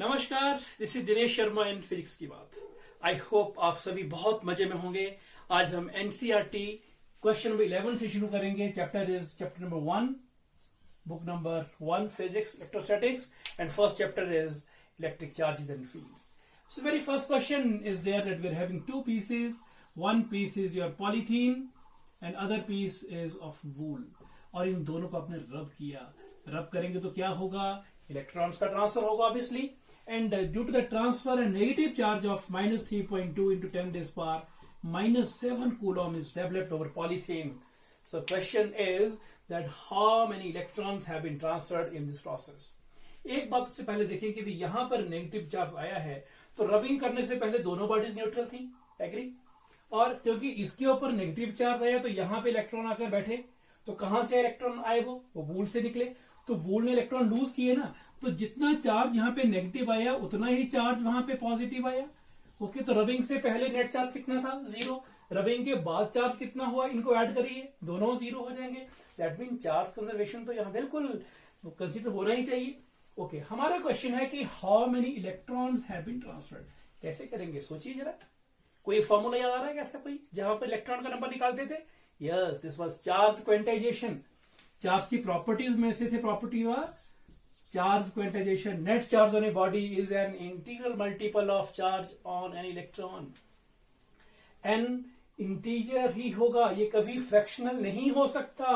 नमस्कार, this is Dinesh Sharma in physics की बात। आई होप आप सभी बहुत मजे में होंगे। आज हम एनसीईआरटी क्वेश्चन नंबर 11 से शुरू करेंगे। Chapter number 1, book number 1 physics electrostatics, and first chapter is electric charges and fields. So very first question is there that we are having two pieces. One piece is your polythene and other piece is of wool. और इन दोनों को आपने रब किया। रब करेंगे तो क्या होगा? इलेक्ट्रॉन्स का ट्रांसफर होगा obviously, and due to the transfer a negative charge of minus 3.2 into 10 raised power minus 7 coulomb is developed over polythene. So question is that how many electrons have been transferred in this process. एक बात से पहले देखें कि यहां पर negative charge आया है तो रबिंग करने से पहले दोनों बॉडीज न्यूट्रल थी, एग्री। और क्योंकि इसके ऊपर नेगेटिव चार्ज आया तो यहां पे इलेक्ट्रॉन आकर बैठे, तो कहां से इलेक्ट्रॉन आए? वो वूल से निकले, तो वूल ने इलेक्ट्रॉन लूज किए ना, तो जितना चार्ज यहाँ पे नेगेटिव आया उतना ही चार्ज वहां पे पॉजिटिव आया। ओके, तो रबिंग से पहले नेट चार्ज कितना था? 0। रबिंग के बाद चार्ज कितना हुआ? इनको ऐड करिए, दोनों 0 हो जाएंगे। दैट मीन चार्ज कंजर्वेशन तो यहाँ बिल्कुल कंसिडर होना ही चाहिए। ओके, हमारा क्वेश्चन है कि how many electrons have been transferred. कैसे करेंगे सोचिए जरा। कोई फॉर्मूला याद आ रहा है कैसा कोई, जहां पर इलेक्ट्रॉन का नंबर निकालते थे? Yes, this was charge quantization. Charge की प्रॉपर्टीज में से थे प्रॉपर्टी व charge quantization. Net charge on a body is an integral multiple of charge on an electron. N integer ही होगा, ये कभी फ्रैक्शनल नहीं हो सकता।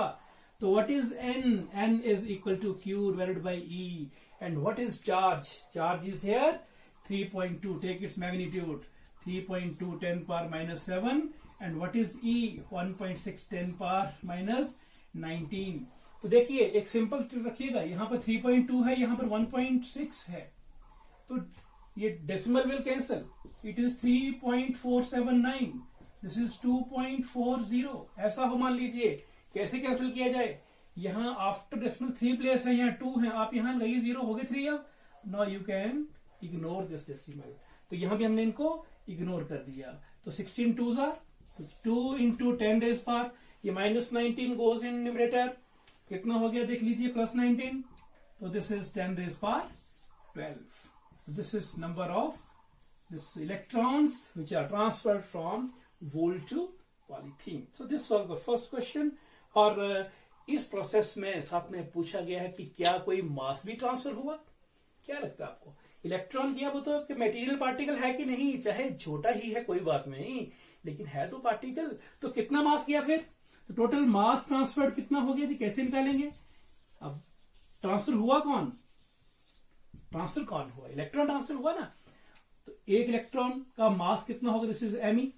तो what is n? N is equal to q divided by e. And what is charge? Charge is here 3.2, take its magnitude 3.2 10 power minus 7। And what is E? 1.6 10 power minus 19। तो देखिए एक सिंपल ट्रिक रखिएगा, यहां पर 3.2 है, यहां पर 1.6 है, तो ये decimal will cancel. It is 3.479, this is 2.40। ऐसा हो मान लीजिए। कैसे कैंसिल किया जाए? यहां आफ्टर डेसिमल 3 प्लेस है, यहाँ 2 है, आप यहां गई 0 हो गए 3। अब now you can ignore this decimal. तो यहां भी हमने इनको इग्नोर कर दिया। तो 16 2s are 2 into 10 raise power, ये माइनस 19 गोज इन न्यूमरेटर, कितना हो गया देख लीजिए, प्लस 19। तो this is 10 raise power 12। This is number of this electrons which are transferred from wool to polythene. So this was the first question. और इस process में साथ में पूछा गया है कि क्या कोई मास भी ट्रांसफर हुआ? क्या लगता है आपको? इलेक्ट्रॉन किया वो तो मटेरियल पार्टिकल है कि नहीं, चाहे छोटा ही है कोई बात नहीं, लेकिन है तो पार्टिकल। तो कितना मास किया फिर? तो टोटल मास ट्रांसफर कितना हो गया जी? कैसे निकालेंगे? अब ट्रांसफर हुआ कौन? ट्रांसफर कौन हुआ? इलेक्ट्रॉन ट्रांसफर हुआ ना। तो एक इलेक्ट्रॉन का मास कितना होगा? This is M E.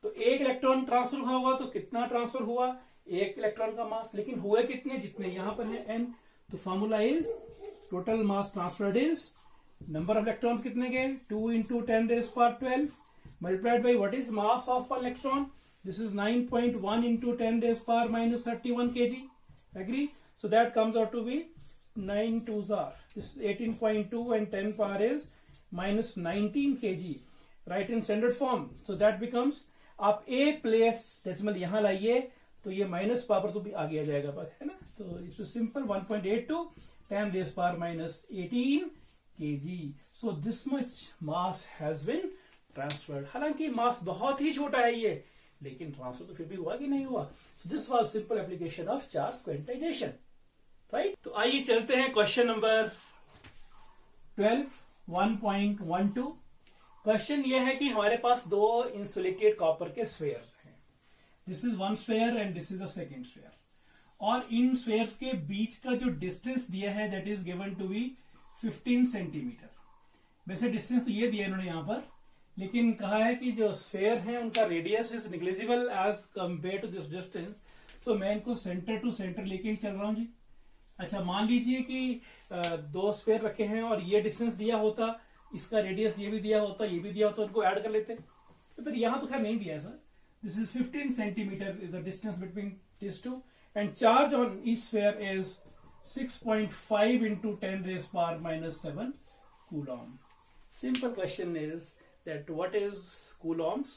तो एक इलेक्ट्रॉन ट्रांसफर हुआ तो कितना ट्रांसफर हुआ? एक इलेक्ट्रॉन का मास। लेकिन हुए कितने? जितने यहां पर है एन। तो formula is total mass transferred is number of electrons कितने गए? 2 into 10 raise power 12 multiplied by what is mass of one electron? This is 9.1 into 10 raised power minus 31 kg. Agree? So that comes out to be 9 2s are. This is 18.2 and 10 power is minus 19 kg. Right in standard form. So that becomes, आप एक place decimal यहां लाइए तो ये minus power तो भी आगे आ जाएगा, है ना। So it's simple 1.82 10 raised power minus 18 kg. So this much mass has been transferred. हालांकि मास बहुत ही छोटा है ये, लेकिन ट्रांसफर तो फिर भी हुआ कि नहीं हुआ। This was simple application of charge quantization, right. तो आइए चलते हैं क्वेश्चन नंबर 12 1.12। क्वेश्चन ये है कि हमारे पास दो इंसुलेटेड कॉपर के स्फेयर्स हैं। This is one sphere and this is the second sphere. और इन स्फेयर्स के बीच का जो डिस्टेंस दिया है that is given to be 15 centimetre. वैसे डिस्टेंस तो ये दिया इन्होंने यहां पर, लेकिन कहा है कि जो स्फेयर है उनका radius is negligible as compare to this distance. So मैं इनको सेंटर टू सेंटर लेके ही चल रहा हूं जी। अच्छा, मान लीजिए कि दो स्फेयर रखे हैं और ये डिस्टेंस दिया होता, इसका रेडियस ये भी दिया होता, ये भी दिया होता, उनको ऐड कर लेते। तो फिर यहां तो खैर नहीं दिया है sir. This is 15 centimetre is the distance between this two, and charge on each sphere is 6.5 into 10 raise power minus 7 coulomb. Simple question is that what is coulomb's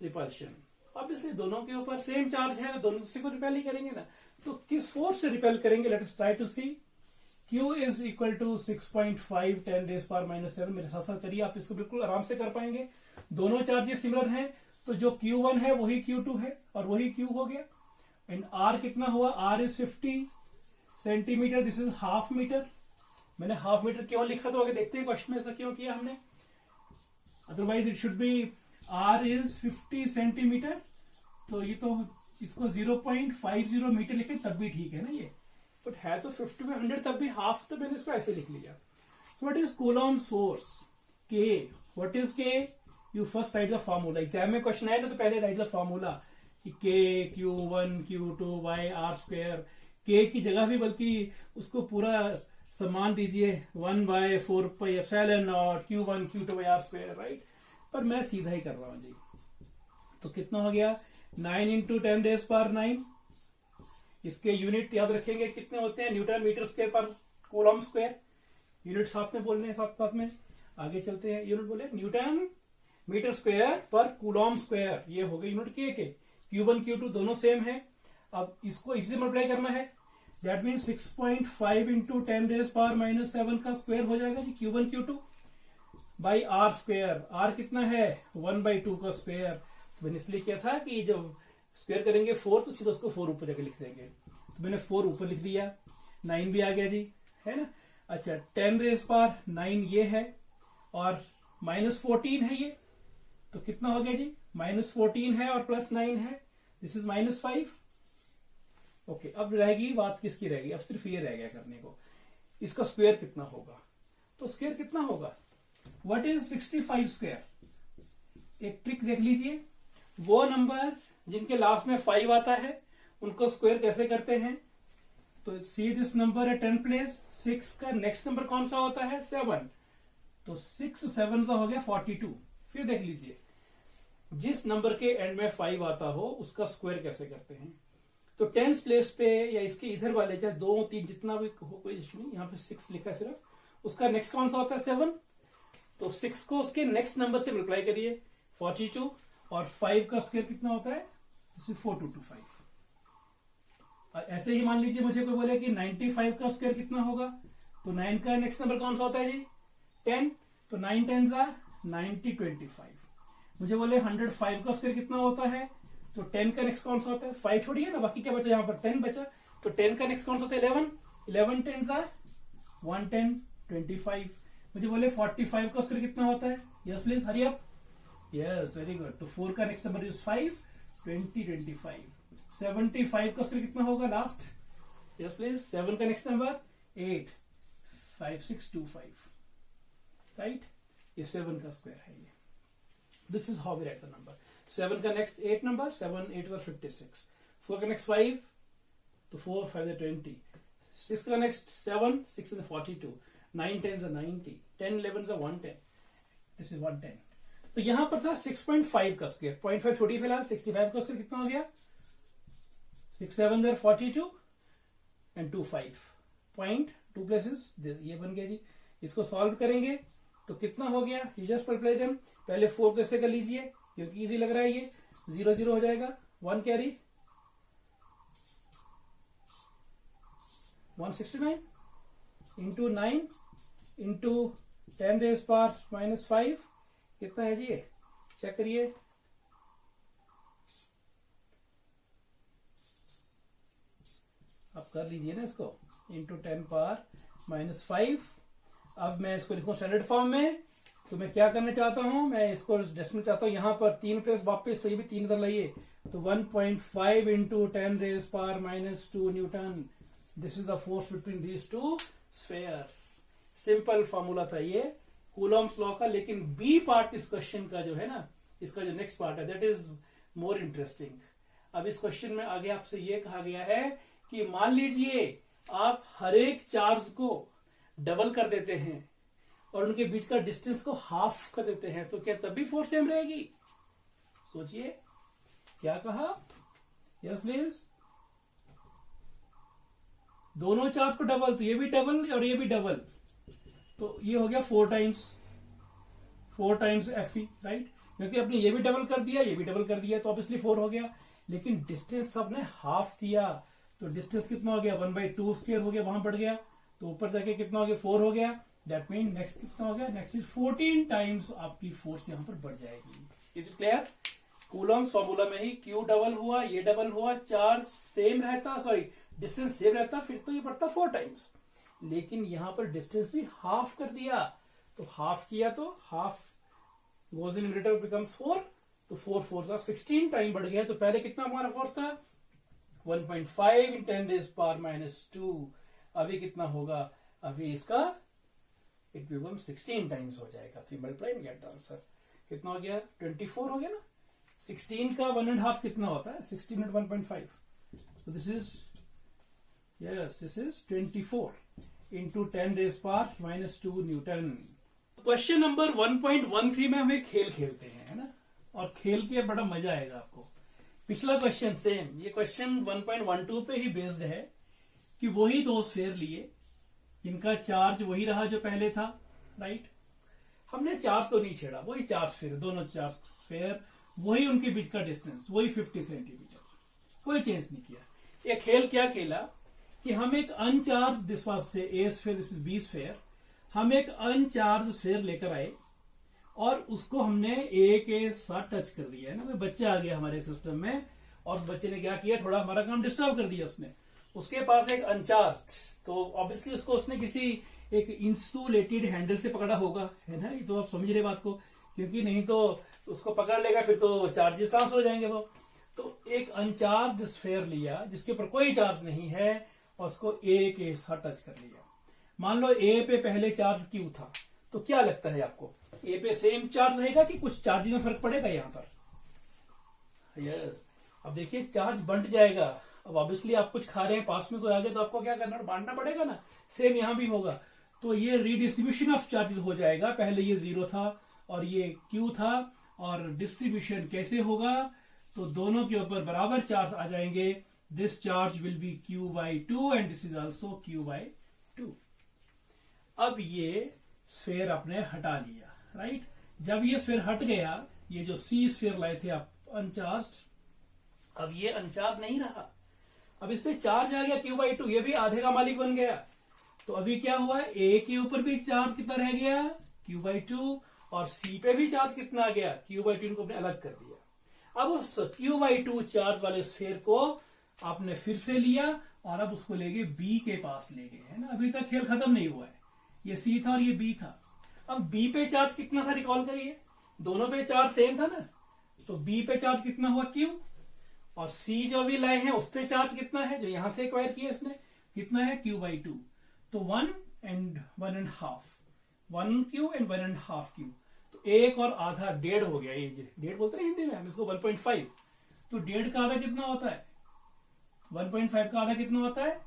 repulsion? Obviously दोनों के ऊपर सेम चार्ज है तो दोनों से को repel ही करेंगे ना। तो किस फोर्स से रिपेल करेंगे? Let us try to see. Q is equal to 6.5 10⁻⁻⁷। मेरे साथ साथ करिए, आप इसको बिल्कुल आराम से कर पाएंगे। दोनों चार्जेस सिमिलर हैं, तो जो Q1 है वही Q2 है और वही Q हो गया। एंड R कितना हुआ, R is 50 centimetre, this is half metre. मैंने हाफ मीटर क्यों लिखा, तो आगे देखते हैं क्वेश्चन में ऐसा क्यों किया हमने। Otherwise it should be R is 50 centimetre, तो ये तो इसको 0.50 मीटर लिखे तब भी ठीक है ना ये, बट है तो 50 में 100 तब भी हाफ, तो मैंने इसको ऐसे लिख लिया। So what is Coulomb's force, K, what is K, you first right the formula. Exam में क्वेश्चन आएगा तो पहले राइट द फॉर्मूला कि K Q1 Q2 y R square. K की जगह भी बल्कि उसको पूरा सम्मान दीजिए, 1/4πε0 Q1 Q2 y R square, right. पर मैं सीधा ही कर रहा हूं जी। तो कितना हो गया, 9 × 10⁻⁹। इसके यूनिट याद रखेंगे कितने होते हैं, न्यूटन मीटर स्क्वायर पर कूलॉम स्क्वायर। यूनिट साथ में बोलने हैं, साथ साथ में आगे चलते हैं। यूनिट बोले न्यूटन मीटर स्क्वायर पर कूलॉम स्क्वायर, ये हो गए यूनिट के। Q1 Q2 दोनों सेम है। अब इसको इसी से मल्टीप्लाई करना है, दैट मीन 6.5 × 10⁻⁷ का स्क्वायर हो जाएगा जी, Q1 Q2 by R square. R कितना है, 1/2 का स्क्वायर। तो मैंने इसलिए किया था कि जब स्क्वायर करेंगे 4 तो सीधा उसको 4 ऊपर जाके लिख देंगे, तो मैंने 4 ऊपर लिख दिया, 9 भी आ गया जी, है ना। अच्छा, 10⁻⁹ ये है और -14 है ये, तो कितना हो गया जी, -14 है और +9 है, दिस इज -5। ओके, अब रहेगी बात किसकी रहेगी, अब सिर्फ ये रह गया करने को, इसका स्क्वायर कितना होगा। तो स्क्वायर कितना होगा, व्हाट इज 65 स्क्वायर। एक ट्रिक देख लीजिए, वो नंबर जिनके लास्ट में 5 आता है उनको स्क्वायर कैसे करते हैं। तो सी दिस नंबर है 10 प्लेस, 6 का नेक्स्ट नंबर कौन सा होता है, 7। तो 6 7 का हो गया 42। फिर देख लीजिए, जिस नंबर के एंड में 5 आता हो उसका स्क्वायर कैसे करते हैं। तो 10 प्लेस पे या इसके इधर वाले चाहे 2 3 जितना भी हो, कोई इश्यू नहीं, यहाँ पे 6 लिखा है सिर्फ, उसका नेक्स्ट कौन सा होता है, 7। तो 6 को उसके नेक्स्ट नंबर से मल्टीप्लाई करिए, 42, और 5 का स्क्वायर कितना होता है, 4225। ऐसे ही मान लीजिए मुझे कोई बोले कि 95 का स्क्वायर कितना होगा, तो 9 का नेक्स्ट नंबर कौन सा होता है जी, 10। तो 9 10 90 25। मुझे बोले 105 का स्क्वायर कितना होता है, तो 10 का नेक्स्ट कौन सा होता है, 5 छोड़िए ना, बाकी क्या बचा यहाँ पर, 10 बचा। तो 10 का नेक्स्ट कौन सा होता है, 11। 11 10 110 25। मुझे बोले 45 का स्क्वायर कितना होता है, yes please hurry up, yes very good. तो 4 का नेक्स्ट नंबर इज 5, 20 25। 75 का स्क्वायर कितना होगा लास्ट, यस प्लीज, 7 का नेक्स्ट नंबर 8, 5625, राइट। ये 7 का स्क्वायर है ये। This is how we write the number. 7 का नेक्स्ट 8 नंबर, 7 8 56। 4 का नेक्स्ट 5, तो 4 5 20। 6 का नेक्स्ट 7, 6 42। 9 10 90। 10 11 110। This is 110। तो यहां पर था 6.5 का स्क्वायर, 0.5 छोटी फिलहाल। 65 का स्क्वायर कितना हो गया, 6 7 42 एंड 2 5 0.2 प्लेसेस, ये बन गया जी। इसको सॉल्व करेंगे तो कितना हो गया, यू जस्ट मल्टीप्लाई देम। पहले 4 कैसे कर लीजिए क्योंकि इजी लग रहा है ये, 0 0 हो जाएगा, 1 कैरी, 169 इंटू 9 इंटू 10⁻⁻5 कितना है जी, ये चेक करिए। आप कर लीजिए ना इसको, इंटू 10⁻⁻5। अब मैं इसको लिखूं स्टैंडर्ड फॉर्म में, तो मैं क्या करना चाहता हूं, मैं इसको डेसिमल चाहता हूं यहां पर 3 प्लेस वापस, तो ये भी 3 इधर लाइए। तो 1.5 into 10⁻⁻2 Newton, this is the force between these two spheres. Simple formula था ये कूलॉम्स लॉ का। लेकिन बी पार्ट इस क्वेश्चन का जो है ना, इसका जो नेक्स्ट पार्ट है, दैट इज मोर इंटरेस्टिंग। अब इस क्वेश्चन में आगे आपसे ये कहा गया है कि मान लीजिए आप हर एक चार्ज को डबल कर देते हैं और उनके बीच का डिस्टेंस को हाफ कर देते हैं, तो क्या तब भी फोर्स सेम रहेगी। सोचिए क्या कहा, यस प्लीज। दोनों चार्ज को डबल, तो ये भी डबल और ये भी डबल, तो ये हो गया 4 टाइम्स Fe, राइट। क्योंकि आपने ये भी डबल कर दिया, ये भी डबल कर दिया, तो ऑब्वियसली 4 हो गया। लेकिन डिस्टेंस सबने हाफ किया, तो डिस्टेंस कितना हो गया, 1/2 स्क्वायर हो गया, वहां बढ़ गया, तो ऊपर जाके कितना हो गया 4 हो गया. दैट मीन नेक्स्ट कितना हो गया, नेक्स्ट इज 14 टाइम्स आपकी फोर्स यहां पर बढ़ जाएगी. Is it clear? Coulomb's formula में ही Q डबल हुआ, ये डबल हुआ, चार्ज सेम रहता, सॉरी डिस्टेंस सेम रहता, फिर तो ये बढ़ता 4 टाइम्स. लेकिन यहां पर डिस्टेंस भी हाफ कर दिया, तो हाफ किया तो half goes in numerator becomes 4, तो 4 4 16 टाइम बढ़ गया. तो पहले कितना हमारा फोर्स था 1.5 इन 10 रेज़ पावर माइनस 2. अभी कितना होगा, अभी इसका इट बिकम 16 टाइम्स हो जाएगा. तो multiply and get the answer. कितना हो गया 24 हो गया ना. 16 का 1.5 कितना होता है, 16 at 1.5. So this is 24 into 10 raised power minus 2 Newton. Question number 1.13 में हम एक खेल खेलते हैं, है ना, और खेल के बड़ा मजा आएगा आपको. पिछला क्वेश्चन सेम, ये क्वेश्चन 1.12 पे ही बेस्ड है कि वही दो स्फीयर लिए, इनका चार्ज वही रहा जो पहले था, राइट. हमने चार्ज तो नहीं छेड़ा, वही चार्ज स्फीयर, दोनों चार्ज स्फीयर, वही उनके बीच का डिस्टेंस, वही 50 सेंटीमीटर, कोई चेंज नहीं किया. ये खेल क्या खेला कि हम एक अनचार्ज, this was say A sphere, this is B sphere, हम एक अनचार्ज स्फीयर लेकर आए और उसको हमने ए के साथ टच कर दिया, है ना. कोई बच्चा आ गया हमारे सिस्टम में और उस बच्चे ने क्या किया, थोड़ा हमारा काम डिस्टर्ब कर दिया उसने. उसके पास एक अनचार्ज, तो ऑब्वियसली उसको उसने किसी एक इंसुलेटेड हैंडल से पकड़ा होगा, है ना. ये तो आप समझ रहे बात को, क्योंकि नहीं तो उसको पकड़ लेगा, फिर तो चार्जेस ट्रांसफर हो जाएंगे वो. तो एक अनचार्ज स्फीयर लिया जिसके ऊपर कोई चार्ज नहीं है और उसको ए के साथ टच कर लिया. मान लो ए पे पहले चार्ज क्यू था, तो क्या लगता है आपको, ए पे सेम चार्ज रहेगा कि कुछ चार्ज में फर्क पड़ेगा यहां पर? यस. अब देखिए चार्ज बंट जाएगा. अब ऑब्वियसली आप कुछ खा रहे हैं, पास में कोई आ गया तो आपको क्या करना, बांटना पड़ेगा ना. सेम यहां भी होगा. तो ये रीडिस्ट्रीब्यूशन ऑफ चार्जेस हो जाएगा. पहले ये 0 था और ये Q था, और डिस्ट्रीब्यूशन कैसे होगा, तो दोनों के ऊपर बराबर चार्ज आ जाएंगे. This charge will be Q/2 and this is also Q/2. अब ये स्फीयर आपने हटा लिया, राइट. जब ये स्फीयर हट गया, ये जो सी स्फीयर लाए थे आप अनचार्ज, अब ये अनचार्ज नहीं रहा. अब इस पे चार्ज आ गया Q/2, ये भी आधे का मालिक बन गया. तो अभी क्या हुआ, ए के ऊपर भी चार्ज कितना रह गया Q/2, और सी पे भी चार्ज कितना आ गया Q/2, को आपने अलग कर दिया. अब उस Q/2 चार्ज वाले स्फीयर को आपने फिर से लिया और अब उसको ले गए बी के पास ले गए, है ना. अभी तक खेल खत्म नहीं हुआ है. ये सी था और ये बी था. अब बी पे चार्ज कितना था, रिकॉल करिए, दोनों पे चार्ज सेम था ना. तो बी पे चार्ज कितना हुआ Q, और सी जो भी लाए हैं उस पे चार्ज कितना है, जो यहां से एक्वायर किया इसने, कितना है Q/2. तो 1 and 1.5, 1Q and 1.5 Q. तो एक और आधा, डेढ़ हो गया. ये डेढ़ बोलते हैं हिंदी में, हम इसको 1.5. तो डेढ़ का आधा कितना होता है, 1.5 का आधा कितना होता है,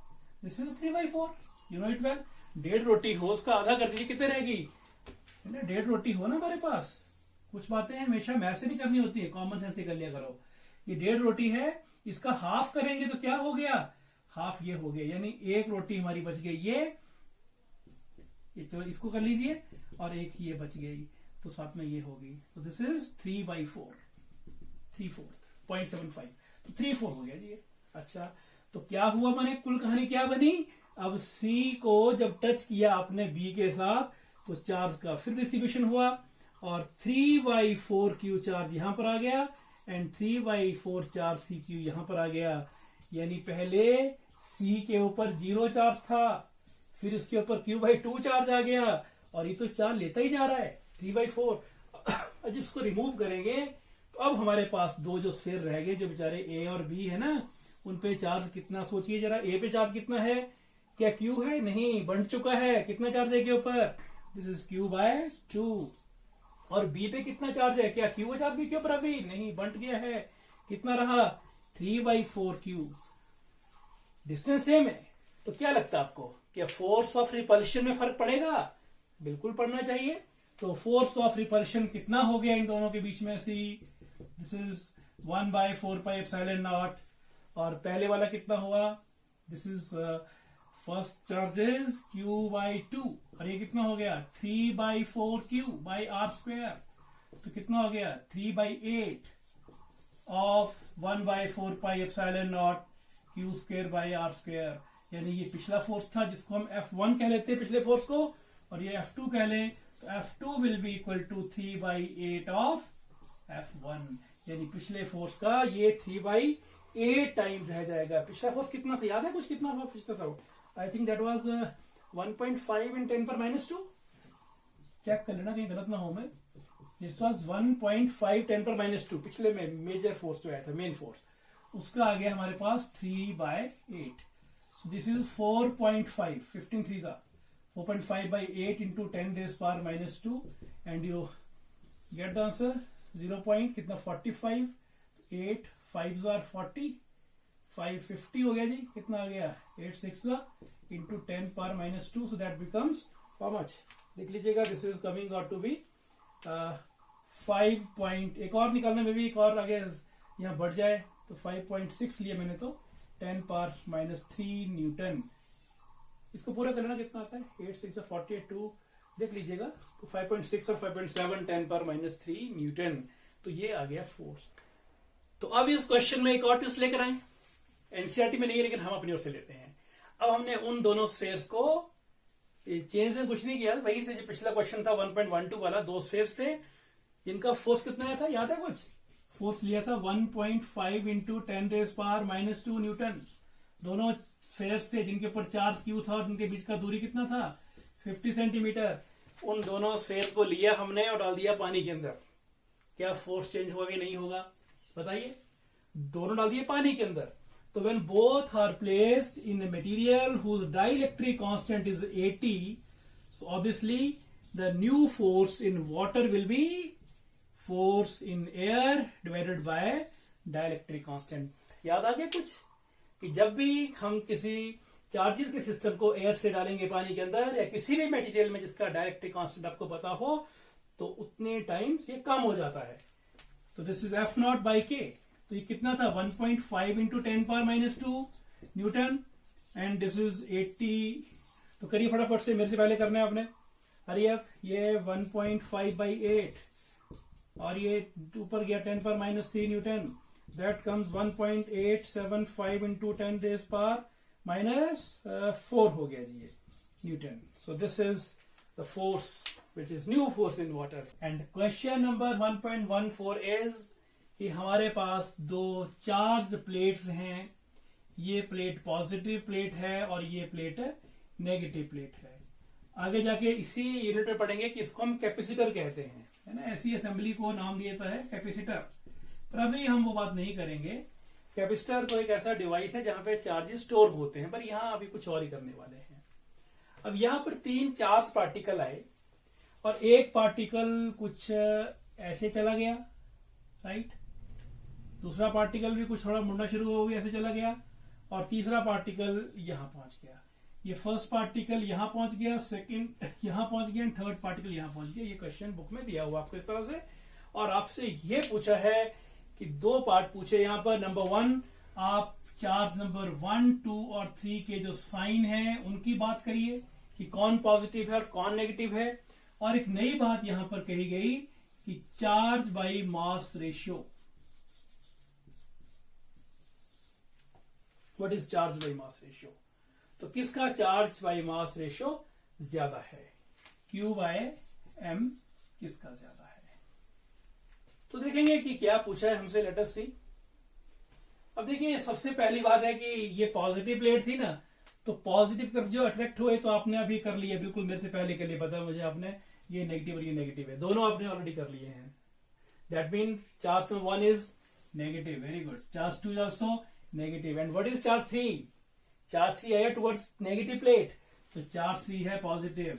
this is 3/4. You know it well. डेढ़ रोटी हो, उसका आधा कर दीजिए, कितने रहेगी, है ना. डेढ़ रोटी हो ना हमारे पास. कुछ बातें हमेशा मैथ से नहीं करनी होती है, कॉमन सेंस से कर लिया करो. ये डेढ़ रोटी है, इसका हाफ करेंगे तो क्या हो गया, हाफ ये हो गया, यानी एक रोटी हमारी बच गई. ये तो इसको कर लीजिए, और एक ये बच गई, तो साथ में ये होगी. तो दिस इज 3/4, 3/4, 0.75. तो 3/4 हो गया जी. अच्छा, तो क्या हुआ, मैंने कुल कहानी क्या बनी, अब सी को जब टच किया आपने बी के साथ, तो चार्ज का फिर डिस्ट्रीब्यूशन हुआ, और 3/4 Q चार्ज यहां पर आ गया, एंड 3/4 चार्ज सी Q यहां पर आ गया. यानी पहले सी के ऊपर 0 चार्ज था, फिर इसके ऊपर Q/2 चार्ज आ गया, और ये तो चार्ज लेता ही जा रहा है 3/4. जब इसको रिमूव करेंगे तो अब हमारे पास दो जो स्फीयर रह गए, जो बेचारे ए और बी है ना, उन पे चार्ज कितना, सोचिए जरा. ए पे चार्ज कितना है, क्या Q है, नहीं, बंट चुका है. कितना चार्ज है के ऊपर, दिस इज Q/2. और बी पे कितना चार्ज है, क्या Q चार्ज भी के ऊपर, अभी नहीं, बंट गया है. कितना रहा, 3/4 Q. डिस्टेंस सेम है, तो क्या लगता है आपको, क्या फोर्स ऑफ रिपल्शन में फर्क पड़ेगा? बिल्कुल पड़ना चाहिए. तो फोर्स ऑफ रिपल्शन कितना हो गया इन दोनों के बीच में, सी, दिस इज 1/4πε0, और पहले वाला कितना हुआ, this is first charge is Q/2, और ये कितना हो गया 3/4 Q/r². तो कितना हो गया 3/8 ऑफ 1/4πε0 Q² r². यानी ये पिछला फोर्स था जिसको हम F1 कह लेते हैं पिछले फोर्स को, और ये F2 कह लें, तो F2 will be equal to 3/8 of F1, यानी पिछले फोर्स का ये 3/8 टाइम रह जाएगा। पिछला फोर्स कितना था, याद है कुछ कितना था पिछला था? I think that was 1.5 in 10⁻²। Check कर लेना कहीं गलत ना हो मैं। दिस वाज 1.5 10⁻², पिछले में मेजर फोर्स जो आया था, मेन फोर्स, उसका आ गया हमारे पास 3/8। So this is 4.5, 15 3 था 4.5/8 into 10⁻², and you get the answer 0. कितना 45, 8 5s are 40, 550 हो गया जी। कितना आ गया 8 6 into 10⁻², so that becomes how much? देख लीजिएगा, this is coming out to be 5 point, एक और निकालने में भी एक और आगे यहाँ बढ़ जाए तो 5.6 लिया मैंने, तो 10⁻³ न्यूटन। इसको पूरा करना कितना आता है, 8 6 48 2 देख लीजिएगा, तो 5.6 और 5.7 10⁻³ न्यूटन। तो ये आ गया फोर्स। तो अब इस क्वेश्चन में एक और ट्विस्ट लेकर आए, एनसीईआरटी में नहीं है लेकिन हम अपनी ओर से लेते हैं। अब हमने उन दोनों स्फेयर्स को चेंज में कुछ नहीं किया, वही से जो पिछला क्वेश्चन था 1.12 वाला, दो स्फेयर्स थे जिनका फोर्स कितना आया था, याद है कुछ? फोर्स लिया था 1.5 into 10⁻² न्यूटन। दोनों स्फेयर्स थे जिनके ऊपर चार्ज क्यू था और जिनके बीच का दूरी कितना था, 50 सेंटीमीटर। उन दोनों स्फेयर को लिया हमने और डाल दिया पानी के अंदर। क्या फोर्स चेंज होगा कि नहीं होगा बताइए? दोनों डाल दिए पानी के अंदर। तो when both are placed in a material whose dielectric constant is 80, so obviously the new force in water will be force in air divided by dielectric constant। याद आ गया कुछ कि जब भी हम किसी चार्जेस के सिस्टम को एयर से डालेंगे पानी के अंदर या किसी भी मटेरियल में जिसका डायरेक्ट्रिक कांस्टेंट आपको पता हो, तो उतने टाइम्स ये कम हो जाता है। तो दिस इज F0/K। तो ये कितना था 1.5 into 10⁻² Newton, and this is 80। तो करिए फटाफट से, मेरे से पहले करना है आपने, अरे अब ये 1.5/8 और ये ऊपर गया 10⁻³ न्यूटन, दैट कम्स 1.875 into 10⁻⁻⁴ हो गया जी ये Newton. So this is the force which is new force in water। and question number 1.14 is कि हमारे पास दो चार्ज प्लेट्स हैं, ये प्लेट पॉजिटिव प्लेट है और ये प्लेट नेगेटिव प्लेट है। आगे जाके इसी यूनिट में पढ़ेंगे कि इसको हम कैपेसिटर कहते हैं, है ना, ऐसी असेंबली को नाम दिया है कैपेसिटर, पर अभी हम वो बात नहीं करेंगे। कैपेसिटर तो एक ऐसा डिवाइस है जहां पे चार्जेस स्टोर होते हैं, पर यहां अभी कुछ और ही करने वाले हैं। अब यहां पर 3 चार्ज पार्टिकल आए और एक पार्टिकल कुछ ऐसे चला गया, राइट, दूसरा पार्टिकल भी कुछ थोड़ा मुड़ना शुरू हो गया, ऐसे चला गया, और तीसरा पार्टिकल यहां पहुंच गया। ये फर्स्ट पार्टिकल यहां पहुंच गया, सेकंड यहां पहुंच गया, एंड थर्ड पार्टिकल यहां पहुंच गया। ये क्वेश्चन बुक में दिया हुआ आपको इस तरह से, और आपसे ये पूछा है कि 2 पार्ट पूछे यहां पर। नंबर 1, आप चार्ज नंबर 1 2 और 3 के जो साइन है उनकी बात करिए कि कौन पॉजिटिव है और कौन नेगेटिव है। और एक नई बात यहां पर कही गई कि charge by mass ratio. What is charge by mass ratio? तो किसका चार्ज बाई मास रेशियो ज्यादा है, Q/m किसका ज्यादा है? तो देखेंगे कि क्या पूछा है हमसे, लेट अस सी। अब देखिए, सबसे पहली बात है कि ये पॉजिटिव प्लेट थी ना, तो पॉजिटिव तरफ जो अट्रैक्ट हुए तो आपने अभी कर लिया, बिल्कुल मेरे से पहले के लिए पता है मुझे, आपने ये नेगेटिव और ये नेगेटिव है, दोनों आपने ऑलरेडी कर लिए हैं। That mean charge number 1 is negative, very good. Charge 2 is also negative, and what is charge 3? Charge 3 आया टुवर्ड्स नेगेटिव प्लेट, तो चार्ज 3 है पॉजिटिव।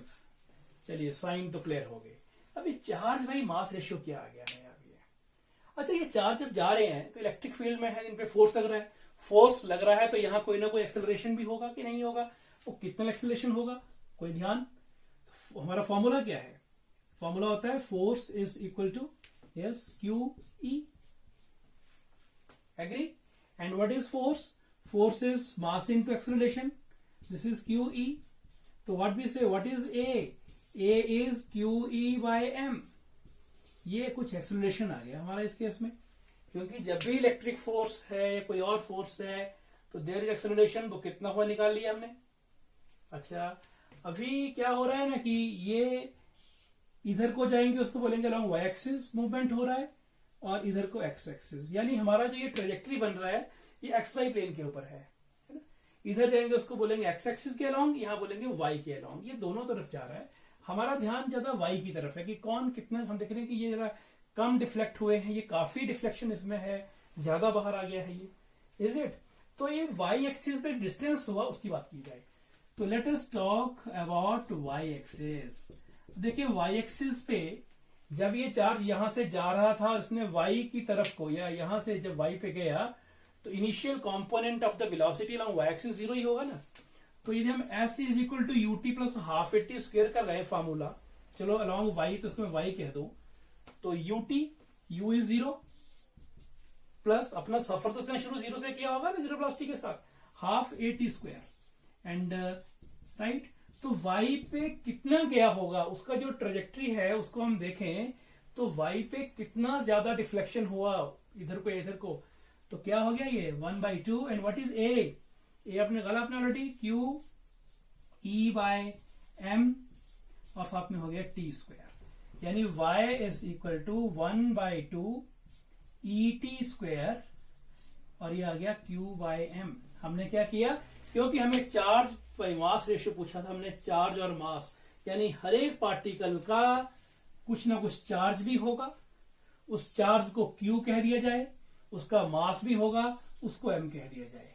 चलिए, साइन तो क्लियर हो गए। अभी चार्ज बाई मास रेशियो क्या आ गया नया? अभी अच्छा, ये चार्ज जब जा रहे हैं तो इलेक्ट्रिक फील्ड में है, इन पे फोर्स लग रहा है। फोर्स लग रहा है तो यहां कोई ना कोई एक्सेलरेशन भी होगा कि नहीं होगा? वो कितना एक्सेलरेशन होगा, कोई ध्यान? तो हमारा फॉर्मूला क्या है? फॉर्मूला होता है force is equal to yes QE, agree? And what is force? Force is mass into acceleration, this is QE। तो what we say, what is A is QE/m। ये कुछ एक्सेलरेशन आ गया हमारा इस केस में, क्योंकि जब भी इलेक्ट्रिक फोर्स है या कोई और फोर्स है तो देयर इज एक्सेलरेशन, वो कितना हुआ निकाल लिया हमने। अच्छा, अभी क्या हो रहा है ना कि ये इधर को जाएंगे, उसको बोलेंगे अलॉन्ग वाई एक्सिस मूवमेंट हो रहा है, और इधर को एक्स एक्सिस, यानी हमारा जो ये ट्रेजेक्ट्री बन रहा है ये एक्स वाई प्लेन के ऊपर है ना। इधर जाएंगे उसको बोलेंगे एक्स एक्सिस के अलॉन्ग, यहाँ बोलेंगे वाई के अलॉन्ग, ये दोनों तरफ जा रहा है। हमारा ध्यान ज्यादा वाई की तरफ है कि कौन कितना, हम देख रहे हैं कि ये जरा कम डिफ्लेक्ट हुए हैं, ये काफी डिफ्लेक्शन इसमें है, ज्यादा बाहर आ गया है ये, इज इट। तो ये वाई एक्सिस पे डिस्टेंस हुआ उसकी बात की जाए तो let us talk about Y axis. देखिए वाई एक्सिस पे जब ये चार्ज यहां से जा रहा था, इसने वाई की तरफ को, या यहां से जब वाई पे गया तो initial component of the velocity along y axis zero ही होगा ना। तो यदि हम s is equal to u t plus half a t square कर रहे हैं फार्मूला, चलो अलॉन्ग वाई तो इसमें वाई कह दो, तो UT you is zero plus अपना सफर तो इसने शुरू जीरो से किया होगा ना, जीरो वेलोसिटी के साथ, half a t square and right. तो y पे कितना गया होगा, उसका जो ट्रेजेक्ट्री है उसको हम देखें तो y पे कितना ज्यादा डिफ्लेक्शन हुआ इधर को इधर को, तो क्या हो गया ये 1/2 एंड व्हाट इज a अपने गला अपने ऑलरेडी q e/m और साथ में हो गया t स्क्वायर, यानी y is equal to 1/2 et square और ये आ गया q/m। हमने क्या किया, क्योंकि हमें चार्ज बाई मास रेशियो पूछा था हमने, चार्ज और मास, यानी हर एक पार्टिकल का कुछ ना कुछ चार्ज भी होगा, उस चार्ज को Q कह दिया जाए, उसका मास भी होगा, उसको M कह दिया जाए।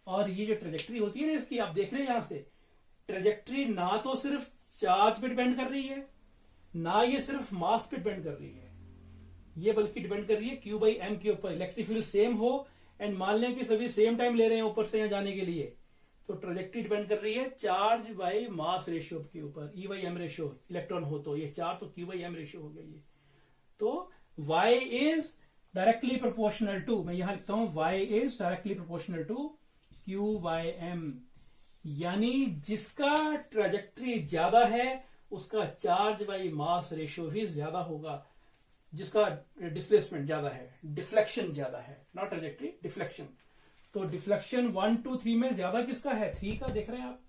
और ये जो ट्रेजेक्ट्री होती है ना इसकी, आप देख रहे हैं यहां से ट्रेजेक्ट्री ना तो सिर्फ चार्ज पे डिपेंड कर रही है, ना ये सिर्फ मास पे डिपेंड कर रही है, ये बल्कि डिपेंड कर रही है Q/m के ऊपर। इलेक्ट्रिक फील्ड सेम हो एंड मान लें कि सभी सेम टाइम ले रहे हैं ऊपर से यहां जाने के लिए, तो ट्रेजेक्ट्री डिपेंड कर रही है चार्ज बाई मास रेशियो के ऊपर, E/m रेशियो, इलेक्ट्रॉन हो तो ये चार्ज, तो Q/m रेशियो हो गया ये। तो y is directly proportional to, मैं यहां लिखता हूं y is directly proportional to Q/m, यानी जिसका ट्रेजेक्ट्री ज्यादा है उसका चार्ज बाई मास रेशियो भी ज्यादा होगा, जिसका डिस्प्लेसमेंट ज्यादा है, डिफ्लेक्शन ज्यादा है, नॉट ट्रेजेक्ट्री, डिफ्लेक्शन। तो डिफ्लेक्शन 1 2 3 में ज्यादा किसका है, 3 का, देख रहे हैं आप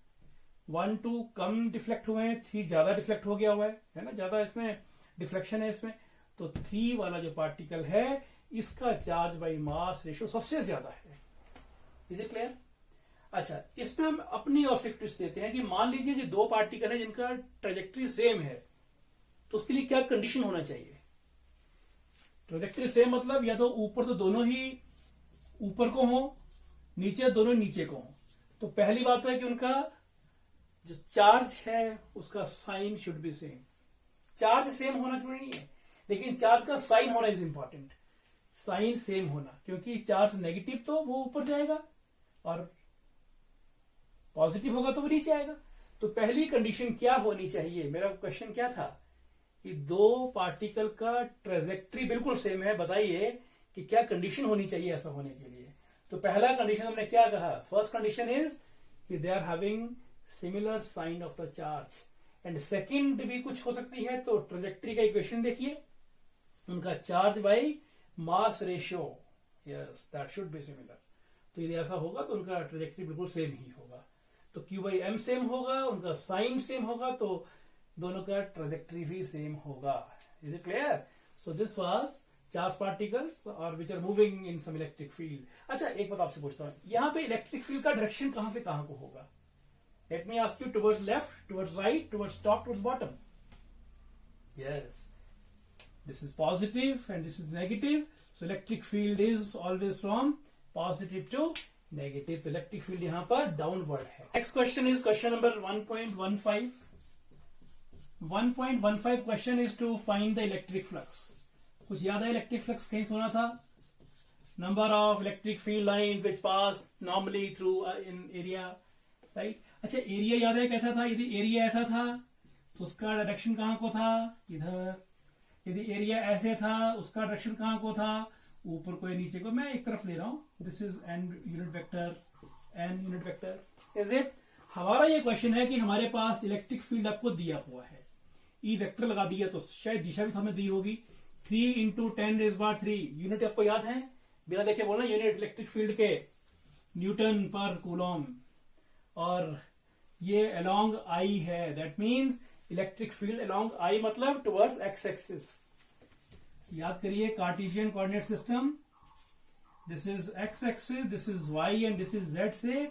1 2 कम डिफ्लेक्ट हुए हैं, 3 ज्यादा डिफ्लेक्ट हो गया हुआ है ना, ज्यादा इसमें डिफ्लेक्शन है इसमें। तो 3 वाला जो पार्टिकल है इसका चार्ज बाई मास रेशियो सबसे ज्यादा है। Is it clear? अच्छा, इसमें हम अपनी और से ट्विस्ट देते हैं कि मान लीजिए कि दो पार्टिकल है जिनका ट्रेजेक्ट्री सेम है, तो उसके लिए क्या कंडीशन होना चाहिए। ट्रेजेक्ट्री सेम मतलब या तो ऊपर तो दोनों ही ऊपर को हो, नीचे दोनों नीचे को हो। तो पहली बात तो है कि उनका जो चार्ज है उसका sign should be same. Charge same होना जरूरी नहीं है, लेकिन चार्ज का साइन होना इज इंपॉर्टेंट, साइन सेम होना, क्योंकि चार्ज नेगेटिव तो वो ऊपर जाएगा और पॉजिटिव होगा तो वो नीचे आएगा। तो पहली कंडीशन क्या होनी चाहिए, मेरा क्वेश्चन क्या था कि दो पार्टिकल का ट्रेजेक्ट्री बिल्कुल सेम है, बताइए कि क्या कंडीशन होनी चाहिए ऐसा होने के लिए। तो पहला कंडीशन हमने क्या कहा, फर्स्ट कंडीशन इज कि they are having similar sign of the charge, and second भी कुछ हो सकती है। तो ट्रेजेक्ट्री का इक्वेशन देखिए, उनका charge by mass ratio, yes that should be similar. तो यदि ऐसा होगा तो उनका ट्रेजेक्ट्री बिल्कुल सेम ही होगा, तो Q/m सेम होगा, उनका साइन सेम होगा, तो दोनों का ट्रेजेक्ट्री भी सेम होगा। Is it clear? So this was charge particles और which are moving in some electric field. अच्छा, एक बात आपसे पूछता हूं, यहां पे इलेक्ट्रिक फील्ड का डायरेक्शन कहां से कहां को होगा। Let me ask you, towards left, towards right, towards top, towards bottom. Yes, this is positive and this is negative, so electric field is always from positive to negative. तो electric field यहां पर downward है। Next question is question number 1.15. 1.15 question is to find the electric flux. कुछ याद है electric flux कहीं सुना था? Number of electric field line which pass normally through in area, right? अच्छा, एरिया याद है कैसा था? यदि एरिया ऐसा था तो उसका डायरेक्शन कहां को था, इधर। यदि एरिया ऐसे था उसका डायरेक्शन कहां को था, ऊपर को या नीचे को। मैं एक तरफ ले रहा हूं, this is a unit vector, a unit vector. Is it? हमारा ये क्वेश्चन है कि हमारे पास इलेक्ट्रिक फील्ड आपको दिया हुआ है, ई वेक्टर लगा दिया, तो शायद दिशा भी हमें दी होगी, 3 × 10⁻³ यूनिट आपको याद है, बिना देखे बोलना यूनिट इलेक्ट्रिक फील्ड के, न्यूटन पर कूलम, और ये अलोंग आई है, that means electric field along i मतलब टुवर्ड्स एक्स एक्सिस। याद करिए Cartesian coordinate system, this is x axis, this is y and this is z से,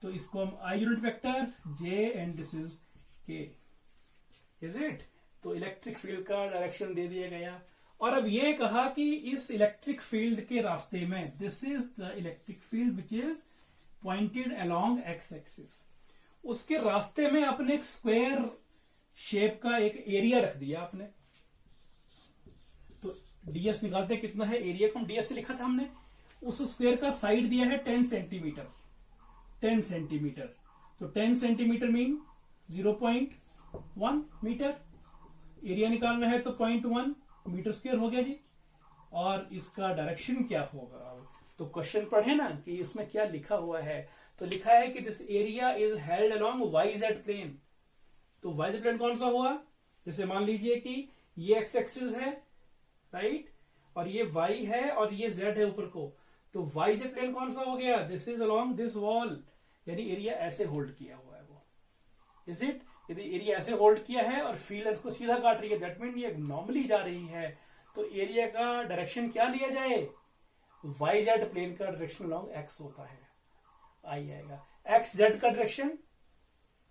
तो इसको हम i unit vector j and this is k, is it. तो electric field का direction दे दिया गया। और अब ये कहा कि इस इलेक्ट्रिक फील्ड के रास्ते में, this is the electric field which is pointed along x axis, उसके रास्ते में अपने एक स्क्वायर शेप का एक एरिया रख दिया आपने। तो डीएस निकालते हैं कितना है एरिया को, हम डीएस से लिखा था हमने। उस स्क्वायर का साइड दिया है 10 सेंटीमीटर, 10 सेंटीमीटर। तो 10 सेंटीमीटर मीन 0.1 मीटर, एरिया निकालना है तो 0.1 मीटर स्क्वायर हो गया जी। और इसका डायरेक्शन क्या होगा, तो क्वेश्चन पढ़े ना कि इसमें क्या लिखा हुआ है। तो लिखा है कि this area is held along Y Z plane. तो वाई जेड प्लेन कौन सा हुआ, जैसे मान लीजिए कि ये एक्स एक्सिस है, राइट, और ये वाई है और ये जेड है ऊपर को, तो वाई जेड प्लेन कौन सा हो गया, this is along this wall, यानी एरिया ऐसे होल्ड किया हुआ है वो, इज इट। यदि एरिया ऐसे होल्ड किया है और फील्ड इसको सीधा काट रही है, दैट मीन ये नॉर्मली जा रही है, तो एरिया का डायरेक्शन क्या लिया जाए, वाई जेड प्लेन का डायरेक्शन अलोंग एक्स होता है, आई आएगा। एक्स जेड का डायरेक्शन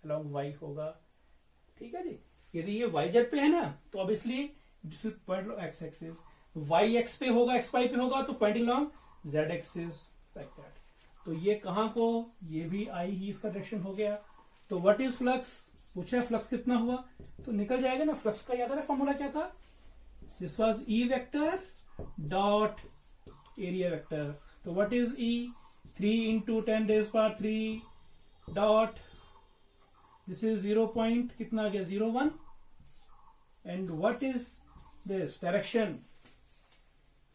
अलोंग वाई होगा, ठीक है जी। यदि ये वाई जेड पे है ना, तो obviously X axis, Y X पे होगा, एक्स वाई पे होगा, तो pointing along Z axis like that. तो ये कहां को, ये भी आई ही इसका डायरेक्शन हो गया। तो व्हाट इज फ्लक्स, पूछा फ्लक्स कितना हुआ, तो निकल जाएगा ना। फ्लक्स का याद है फॉर्मूला क्या था, this was e vector dot area vector. तो what is e, 3 into 10 raised power 3 dot, this is 0 point कितना आ गया 0.1, and what is this direction,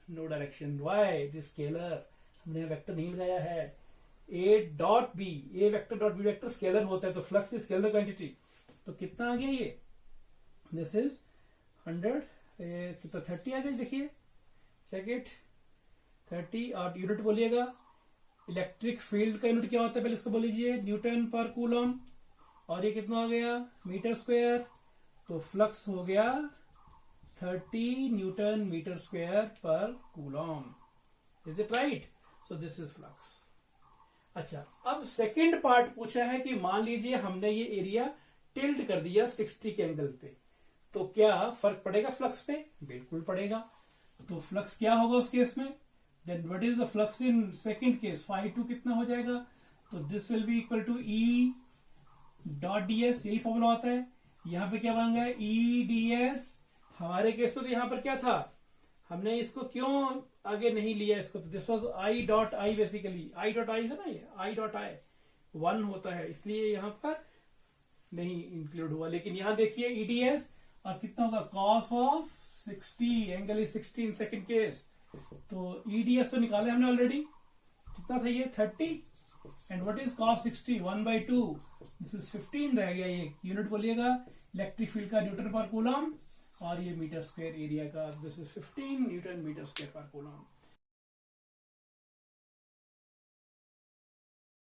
no direction, why this scalar, हमने वेक्टर नहीं लगाया है। A dot b, a vector dot b vector scalar होता है, तो फ्लक्स इज स्केलर क्वांटिटी। तो कितना आ गया ये, दिस इज 100, कितना 30 आ गया, देखिए चेक इट 30, और यूनिट बोलिएगा। इलेक्ट्रिक फील्ड का यूनिट क्या होता है पहले इसको बोल लीजिए, न्यूटन पर कूलम, और ये कितना हो गया मीटर स्क्वायर। तो फ्लक्स हो गया 30 न्यूटन मीटर स्क्वायर पर coulomb, is it right. So this is flux. अच्छा, अब सेकेंड पार्ट पूछा है कि मान लीजिए हमने ये एरिया टिल्ट कर दिया 60 के एंगल पे, तो क्या फर्क पड़ेगा फ्लक्स पे, बिल्कुल पड़ेगा। तो फ्लक्स क्या होगा उस केस में, then what is the flux in second case, φ2 कितना हो जाएगा, तो this will be equal to e dot ds, यही फॉर्मूला होता है। यहां पे क्या बन गया ई डीएस, हमारे केस में तो यहां पर क्या था, हमने इसको क्यों आगे नहीं लिया इसको, तो this was I dot I, basically I dot I है ना, ये आई डॉट आई 1 होता है, इसलिए यहां पर नहीं इंक्लूड हुआ। लेकिन यहां देखिए ईडीएस, और कितना होगा cos of 60, angle is 60 in second case. तो ईडीएस तो निकाले हमने ऑलरेडी, कितना था ये 30, and what is cos 60, 1/2, this is 15 रह गया। ये यूनिट बोलिएगा इलेक्ट्रिक फील्ड का न्यूटन पर कूलम, और ये मीटर स्क्वायर एरिया का, this is 15 newton metre square पर कूलम।